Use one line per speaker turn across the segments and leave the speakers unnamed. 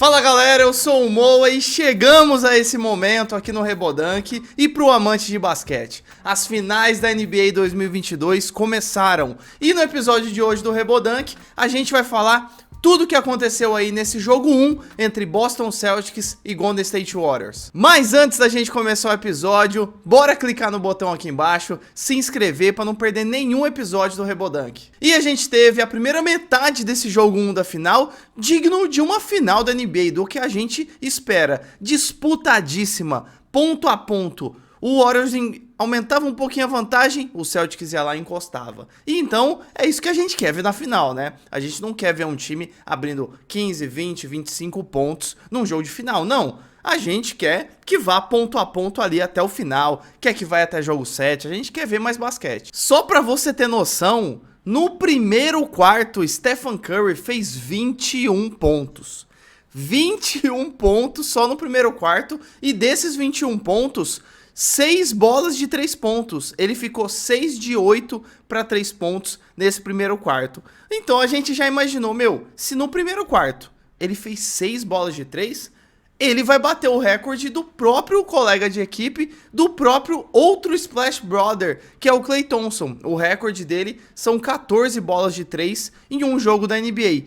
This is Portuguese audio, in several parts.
Fala galera, eu sou o Moa e chegamos a esse momento aqui no Rebodunk e pro amante de basquete. As finais da NBA 2022 começaram e no episódio de hoje do Rebodunk a gente vai falar tudo o que aconteceu aí nesse jogo 1 entre Boston Celtics e Golden State Warriors. Mas antes da gente começar o episódio, bora clicar no botão aqui embaixo, se inscrever para não perder nenhum episódio do Rebodunk. E a gente teve a primeira metade desse jogo 1 da final, digno de uma final da NBA, do que a gente espera. Disputadíssima, ponto a ponto. O Warriors aumentava um pouquinho a vantagem, o Celtics ia lá e encostava. E então, é isso que a gente quer ver na final, né? A gente não quer ver um time abrindo 15, 20, 25 pontos num jogo de final, não. A gente quer que vá ponto a ponto ali até o final, quer que vá até jogo 7, a gente quer ver mais basquete. Só pra você ter noção, no primeiro quarto, Stephen Curry fez 21 pontos. 21 pontos só no primeiro quarto, e desses 21 pontos... 6 bolas de 3 pontos, ele ficou 6 de 8 para 3 pontos nesse primeiro quarto. Então a gente já imaginou, se no primeiro quarto ele fez 6 bolas de 3, ele vai bater o recorde do próprio colega de equipe, do próprio outro Splash Brother, que é o Klay Thompson. O recorde dele são 14 bolas de 3 em um jogo da NBA.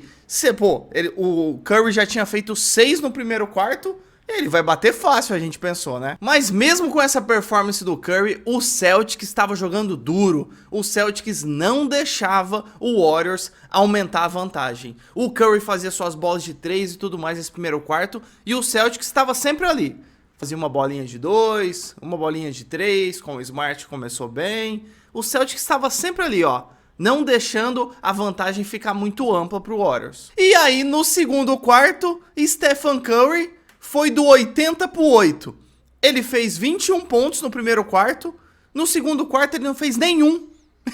O Curry já tinha feito 6 no primeiro quarto, ele vai bater fácil, a gente pensou, né? Mas mesmo com essa performance do Curry, o Celtics estava jogando duro. O Celtics não deixava o Warriors aumentar a vantagem. O Curry fazia suas bolas de 3 e tudo mais nesse primeiro quarto, e o Celtics estava sempre ali. Fazia uma bolinha de 2, uma bolinha de 3, com o Smart começou bem. O Celtics estava sempre ali, ó, não deixando a vantagem ficar muito ampla pro Warriors. E aí, no segundo quarto, Stephen Curry foi do 80 pro 8. Ele fez 21 pontos no primeiro quarto. No segundo quarto ele não fez nenhum.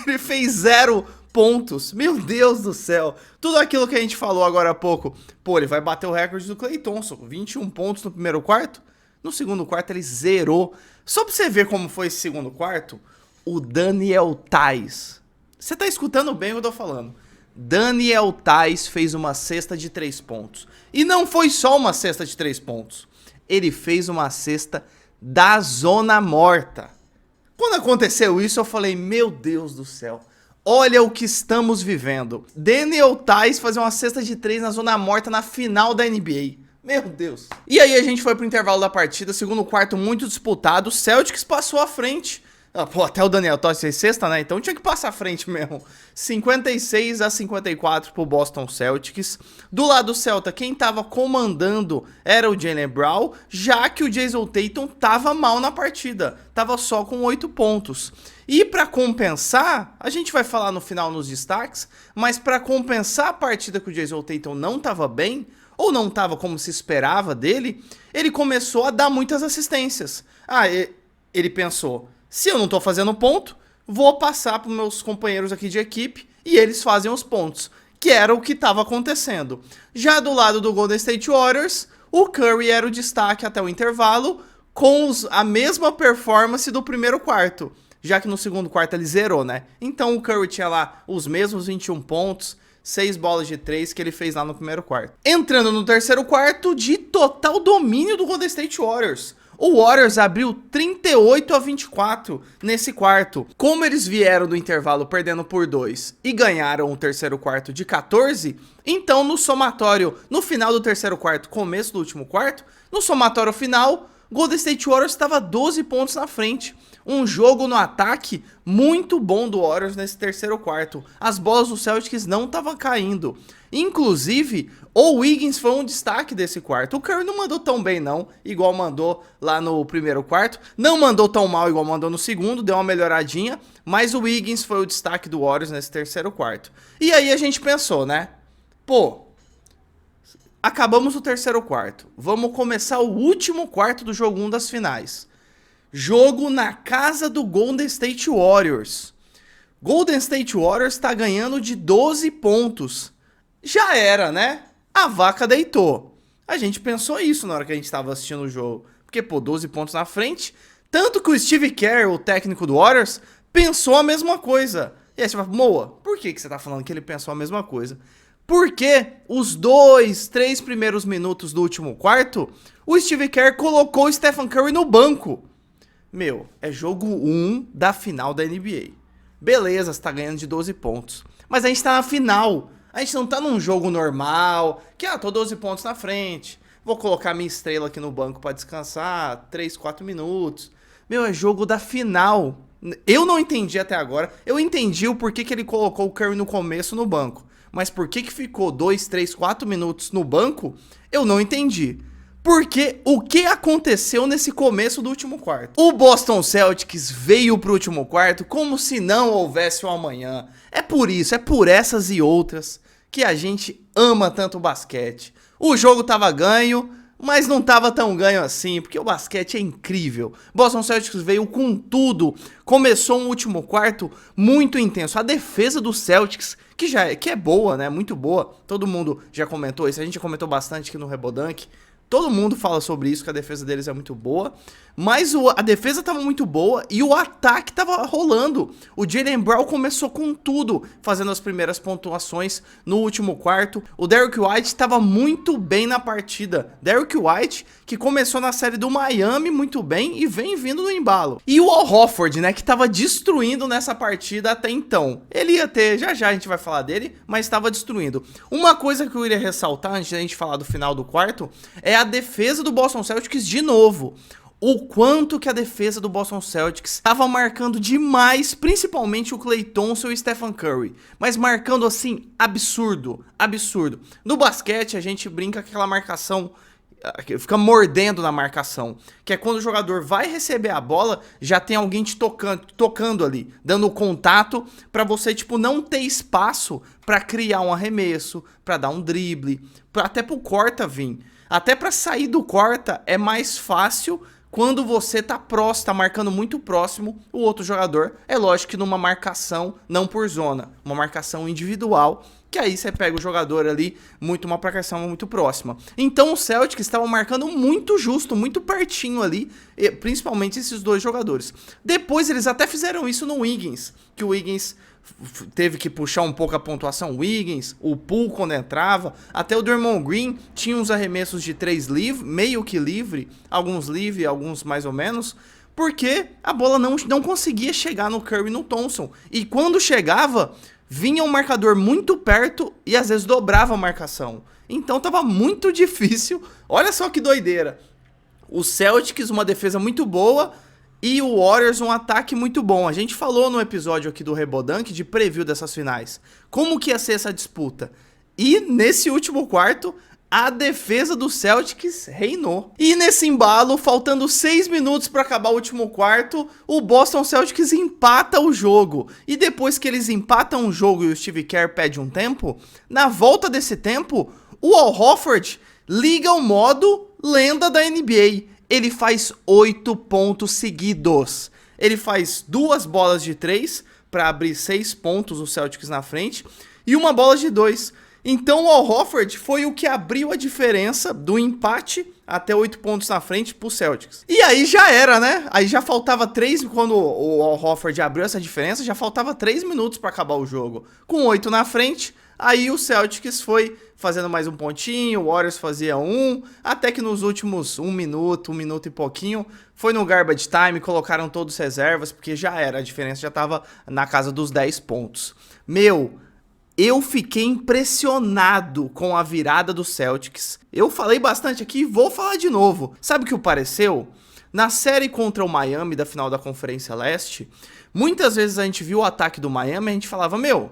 Ele fez 0 pontos. Meu Deus do céu. Tudo aquilo que a gente falou agora há pouco. Ele vai bater o recorde do Klay Thompson. 21 pontos no primeiro quarto. No segundo quarto ele zerou. Só pra você ver como foi esse segundo quarto, o Daniel Theis. Você tá escutando bem o que eu tô falando. Daniel Theis fez uma cesta de 3 pontos. E não foi só uma cesta de 3 pontos. Ele fez uma cesta da zona morta. Quando aconteceu isso, eu falei, meu Deus do céu. Olha o que estamos vivendo. Daniel Theis fazer uma cesta de 3 na zona morta na final da NBA. Meu Deus. E aí a gente foi pro intervalo da partida. Segundo quarto muito disputado. O Celtics passou à frente. Até o Daniel Theis fez cesta, né? Então tinha que passar à frente mesmo. 56-54 pro Boston Celtics. Do lado do Celta, quem tava comandando era o Jaylen Brown, já que o Jason Tatum tava mal na partida. Tava só com 8 pontos. E pra compensar, a gente vai falar no final nos destaques, mas pra compensar a partida que o Jason Tatum não tava bem, ou não tava como se esperava dele, ele começou a dar muitas assistências. Ele pensou... Se eu não tô fazendo ponto, vou passar para meus companheiros aqui de equipe e eles fazem os pontos, que era o que estava acontecendo. Já do lado do Golden State Warriors, o Curry era o destaque até o intervalo, com a mesma performance do primeiro quarto, já que no segundo quarto ele zerou, né? Então o Curry tinha lá os mesmos 21 pontos, 6 bolas de 3 que ele fez lá no primeiro quarto. Entrando no terceiro quarto, de total domínio do Golden State Warriors. O Warriors abriu 38-24 nesse quarto. Como eles vieram do intervalo perdendo por 2 e ganharam o terceiro quarto de 14, então no somatório, no final do terceiro quarto, começo do último quarto, no somatório final, Golden State Warriors estava 12 pontos na frente. Um jogo no ataque muito bom do Warriors nesse terceiro quarto. As bolas do Celtics não estavam caindo. Inclusive, o Wiggins foi um destaque desse quarto. O Curry não mandou tão bem não, igual mandou lá no primeiro quarto. Não mandou tão mal igual mandou no segundo, deu uma melhoradinha. Mas o Wiggins foi o destaque do Warriors nesse terceiro quarto. E aí a gente pensou, né? Acabamos o terceiro quarto. Vamos começar o último quarto do jogo 1 das finais. Jogo na casa do Golden State Warriors. Golden State Warriors está ganhando de 12 pontos. Já era, né? A vaca deitou. A gente pensou isso na hora que a gente estava assistindo o jogo. Porque, 12 pontos na frente. Tanto que o Steve Kerr, o técnico do Warriors, pensou a mesma coisa. E aí você fala, Moa, por que você tá falando que ele pensou a mesma coisa? Porque os 2, 3 primeiros minutos do último quarto, o Steve Kerr colocou o Stephen Curry no banco. Meu, é jogo 1 da final da NBA. Beleza, você tá ganhando de 12 pontos. Mas a gente tá na final. A gente não tá num jogo normal, que tô 12 pontos na frente. Vou colocar minha estrela aqui no banco pra descansar 3, 4 minutos. Meu, é jogo da final. Eu não entendi até agora. Eu entendi o porquê que ele colocou o Curry no começo no banco. Mas por que ficou 2, 3, 4 minutos no banco, eu não entendi. Porque o que aconteceu nesse começo do último quarto? O Boston Celtics veio pro último quarto como se não houvesse um amanhã. É por isso, é por essas e outras que a gente ama tanto o basquete. O jogo tava ganho, mas não tava tão ganho assim, porque o basquete é incrível. Boston Celtics veio com tudo, começou um último quarto muito intenso. A defesa do Celtics, que é boa, né, muito boa, todo mundo já comentou isso, a gente já comentou bastante aqui no Rebodunk. Todo mundo fala sobre isso, que a defesa deles é muito boa. Mas a defesa estava muito boa e o ataque estava rolando. O Jaylen Brown começou com tudo, fazendo as primeiras pontuações no último quarto. O Derrick White estava muito bem na partida. Derrick White, que começou na série do Miami muito bem e vem vindo no embalo. E o Al Horford, né, que estava destruindo nessa partida até então. Ele ia ter, já a gente vai falar dele, mas estava destruindo. Uma coisa que eu iria ressaltar, antes da gente falar do final do quarto, é a defesa do Boston Celtics de novo. O quanto que a defesa do Boston Celtics estava marcando demais, principalmente o Klay Thompson e o Stephen Curry. Mas marcando assim, absurdo, absurdo. No basquete a gente brinca com aquela marcação, fica mordendo na marcação, que é quando o jogador vai receber a bola, já tem alguém te tocando ali, dando contato pra você, tipo, não ter espaço pra criar um arremesso, pra dar um drible, até pro corta vir. Até pra sair do corta é mais fácil quando você tá marcando muito próximo o outro jogador. É lógico que numa marcação não por zona, uma marcação individual, que aí você pega o jogador ali, uma marcação muito próxima. Então o Celtics estava marcando muito justo, muito pertinho ali, principalmente esses dois jogadores. Depois eles até fizeram isso no Wiggins, que o Wiggins teve que puxar um pouco a pontuação. Wiggins, o Poole quando entrava, até o Draymond Green tinha uns arremessos de 3 meio que livre, alguns livre, alguns mais ou menos, porque a bola não conseguia chegar no Curry e no Thompson. E quando chegava, vinha um marcador muito perto e às vezes dobrava a marcação. Então tava muito difícil. Olha só que doideira. O Celtics, uma defesa muito boa, e o Warriors, um ataque muito bom. A gente falou no episódio aqui do Rebodunk de preview dessas finais. Como que ia ser essa disputa? E nesse último quarto, a defesa do Celtics reinou. E nesse embalo, faltando 6 minutos para acabar o último quarto, o Boston Celtics empata o jogo. E depois que eles empatam o jogo e o Steve Kerr pede um tempo, na volta desse tempo, o Al Horford liga o modo lenda da NBA. Ele faz 8 pontos seguidos. Ele faz 2 bolas de 3 para abrir 6 pontos, o Celtics na frente, e uma bola de 2. Então o Al Horford foi o que abriu a diferença do empate até 8 pontos na frente pro Celtics. E aí já era, né? Aí já faltava 3, quando o Al Horford abriu essa diferença, já faltava 3 minutos para acabar o jogo. Com 8 na frente, aí o Celtics foi fazendo mais um pontinho, o Warriors fazia 1, até que nos últimos 1 minuto e pouquinho, foi no garbage time, colocaram todos reservas, porque já era, a diferença já tava na casa dos 10 pontos. Meu, eu fiquei impressionado com a virada do Celtics. Eu falei bastante aqui e vou falar de novo. Sabe o que pareceu? Na série contra o Miami da final da Conferência Leste, muitas vezes a gente viu o ataque do Miami e a gente falava, meu,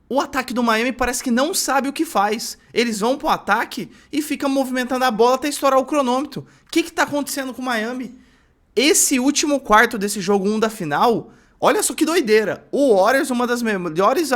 o ataque do Miami parece que não sabe o que faz. Eles vão pro ataque e ficam movimentando a bola até estourar o cronômetro. O que tá acontecendo com o Miami? Esse último quarto desse jogo 1 da final, olha só que doideira. O Warriors, um dos melhores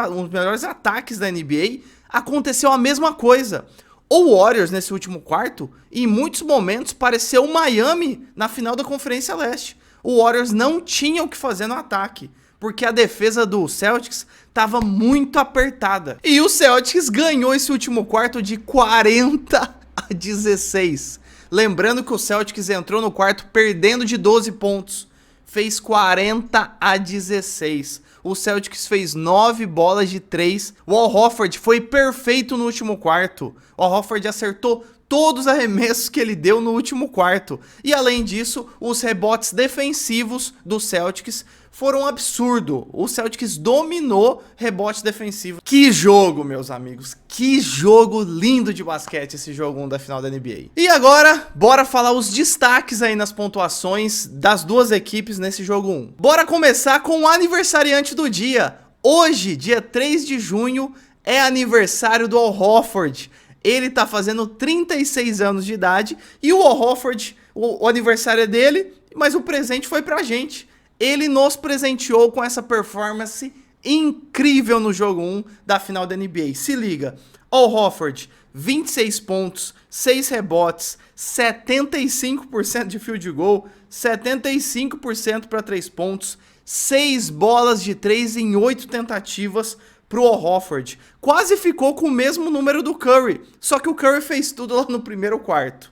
ataques da NBA, aconteceu a mesma coisa. O Warriors, nesse último quarto, em muitos momentos, pareceu o Miami na final da Conferência Leste. O Warriors não tinha o que fazer no ataque, porque a defesa do Celtics estava muito apertada. E o Celtics ganhou esse último quarto de 40-16. Lembrando que o Celtics entrou no quarto perdendo de 12 pontos. fez 40-16. O Celtics fez 9 bolas de 3. O Al Horford foi perfeito no último quarto. O Al Horford acertou todos os arremessos que ele deu no último quarto. E além disso, os rebotes defensivos do Celtics foram um absurdo. O Celtics dominou rebote defensivo. Que jogo, meus amigos. Que jogo lindo de basquete esse jogo 1 da final da NBA. E agora, bora falar os destaques aí nas pontuações das duas equipes nesse jogo 1. Bora começar com o aniversariante do dia. Hoje, dia 3 de junho, é aniversário do Al Horford. Ele tá fazendo 36 anos de idade e o Al Horford, o aniversário é dele, mas o presente foi pra gente. Ele nos presenteou com essa performance incrível no jogo 1 da final da NBA. Se liga, Al Horford, 26 pontos, 6 rebotes, 75% de field goal, 75% para 3 pontos, 6 bolas de 3 em 8 tentativas pro Al Horford. Quase ficou com o mesmo número do Curry, só que o Curry fez tudo lá no primeiro quarto.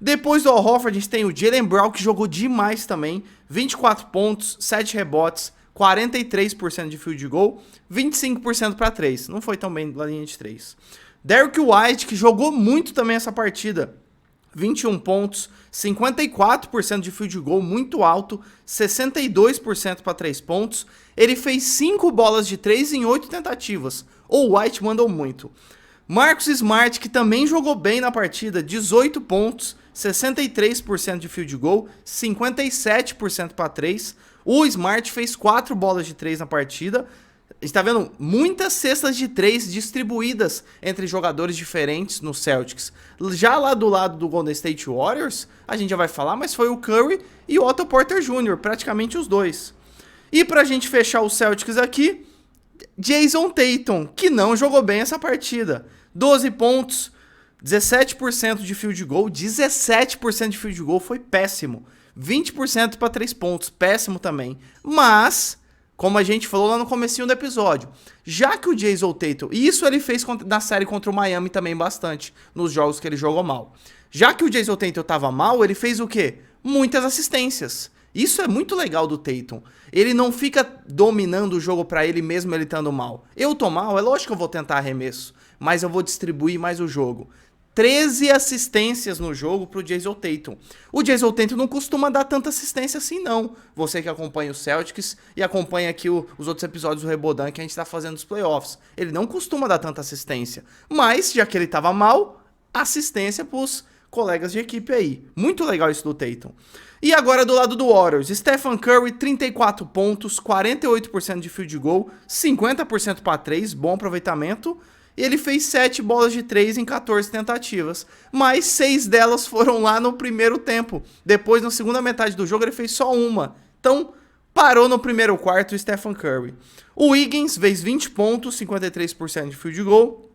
Depois do Al Horford, a gente tem o Jaylen Brown, que jogou demais também. 24 pontos, 7 rebotes, 43% de field goal, 25% para 3. Não foi tão bem na linha de 3. Derrick White, que jogou muito também essa partida. 21 pontos, 54% de field goal, muito alto, 62% para 3 pontos. Ele fez 5 bolas de 3 em 8 tentativas. O White mandou muito. Marcus Smart, que também jogou bem na partida, 18 pontos, 63% de field goal, 57% para 3. O Smart fez 4 bolas de 3 na partida. Está vendo muitas cestas de 3 distribuídas entre jogadores diferentes no Celtics. Já lá do lado do Golden State Warriors, a gente já vai falar, mas foi o Curry e o Otto Porter Jr., praticamente os dois. E pra gente fechar o Celtics aqui, Jason Tatum, que não jogou bem essa partida. 12 pontos, 17% de field goal, 17% de field goal, foi péssimo. 20% para 3 pontos, péssimo também. Mas, como a gente falou lá no comecinho do episódio, já que o Jason Tatum, e isso ele fez na série contra o Miami também bastante, nos jogos que ele jogou mal. Já que o Jason Tatum tava mal, ele fez o quê? Muitas assistências. Isso é muito legal do Tatum. Ele não fica dominando o jogo pra ele mesmo ele estando mal. Eu tô mal, é lógico que eu vou tentar arremesso, mas eu vou distribuir mais o jogo. 13 assistências no jogo pro Jason Tatum. O Jason Tatum não costuma dar tanta assistência assim, não. Você que acompanha o Celtics e acompanha aqui os outros episódios do Rebodan que a gente tá fazendo nos playoffs. Ele não costuma dar tanta assistência. Mas, já que ele tava mal, assistência pros colegas de equipe aí. Muito legal isso do Tatum. E agora do lado do Warriors, Stephen Curry, 34 pontos, 48% de field goal, 50% para 3, bom aproveitamento. Ele fez 7 bolas de 3 em 14 tentativas, mas 6 delas foram lá no primeiro tempo. Depois, na segunda metade do jogo, ele fez só uma. Então, parou no primeiro quarto o Stephen Curry. O Wiggins fez 20 pontos, 53% de field goal.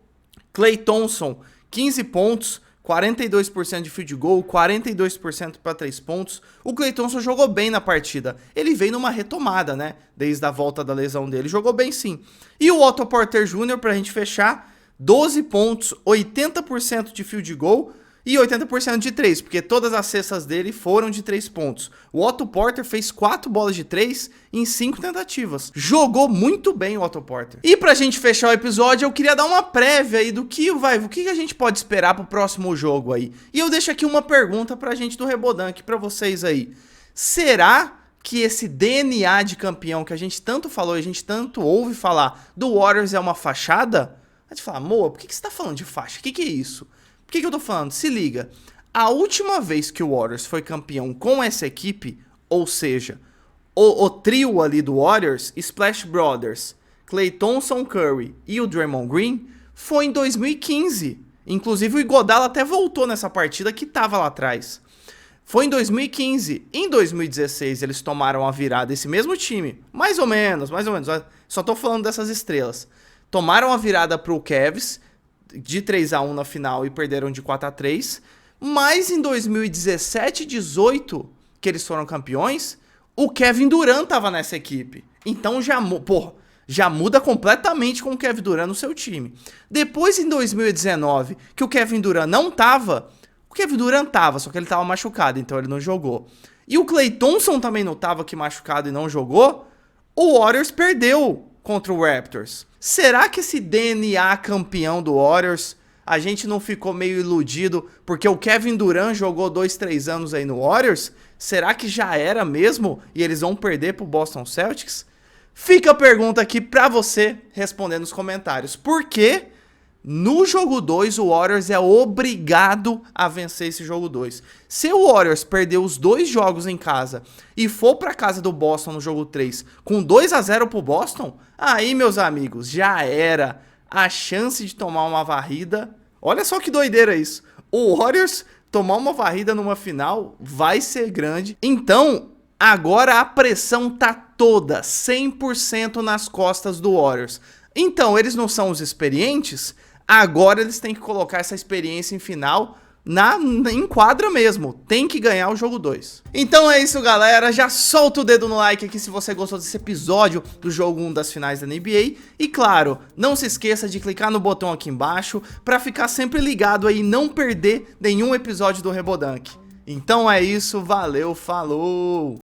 Klay Thompson, 15 pontos, 42% de field goal, 42% para 3 pontos. O Klay Thompson jogou bem na partida. Ele veio numa retomada, né? Desde a volta da lesão dele. Jogou bem sim. E o Otto Porter Jr., pra gente fechar, 12 pontos, 80% de field goal e 80% de 3, porque todas as cestas dele foram de 3 pontos. O Otto Porter fez 4 bolas de 3 em 5 tentativas. Jogou muito bem o Otto Porter. E pra gente fechar o episódio, eu queria dar uma prévia aí do que a gente pode esperar pro próximo jogo aí. E eu deixo aqui uma pergunta pra gente do Rebodan, aqui pra vocês aí. Será que esse DNA de campeão que a gente tanto falou e a gente tanto ouve falar do Warriors é uma fachada? A gente fala, Moa, por que você tá falando de faixa? O que é isso? Por que eu tô falando? Se liga, a última vez que o Warriors foi campeão com essa equipe, ou seja, o trio ali do Warriors, Splash Brothers, Klay Thompson, Curry e o Draymond Green, foi em 2015. Inclusive o Iguodala até voltou nessa partida que tava lá atrás. Foi em 2015. Em 2016 eles tomaram a virada, esse mesmo time, mais ou menos, só tô falando dessas estrelas. Tomaram a virada pro Cavs, de 3-1 na final e perderam de 4-3. Mas em 2017 e 18, que eles foram campeões, o Kevin Durant tava nessa equipe. Então já muda completamente com o Kevin Durant no seu time. Depois em 2019, que o Kevin Durant não tava, o Kevin Durant tava, só que ele tava machucado, então ele não jogou. e o Klay Thompson também não estava aqui machucado e não jogou, o Warriors perdeu contra o Raptors. Será que esse DNA campeão do Warriors, a gente não ficou meio iludido porque o Kevin Durant jogou 2, 3 anos aí no Warriors? Será que já era mesmo e eles vão perder pro Boston Celtics? Fica a pergunta aqui pra você responder nos comentários. Por quê? No jogo 2, o Warriors é obrigado a vencer esse jogo 2. Se o Warriors perder os 2 jogos em casa e for pra casa do Boston no jogo 3 com 2-0 pro Boston, aí, meus amigos, já era. A chance de tomar uma varrida... Olha só que doideira isso. O Warriors tomar uma varrida numa final vai ser grande. Então, agora a pressão tá toda, 100% nas costas do Warriors. Então, eles não são os experientes... Agora eles têm que colocar essa experiência em final em quadra mesmo. Tem que ganhar o jogo 2. Então é isso, galera. Já solta o dedo no like aqui se você gostou desse episódio do jogo 1 das finais da NBA. E claro, não se esqueça de clicar no botão aqui embaixo para ficar sempre ligado aí e não perder nenhum episódio do Rebodunk. Então é isso, valeu, falou!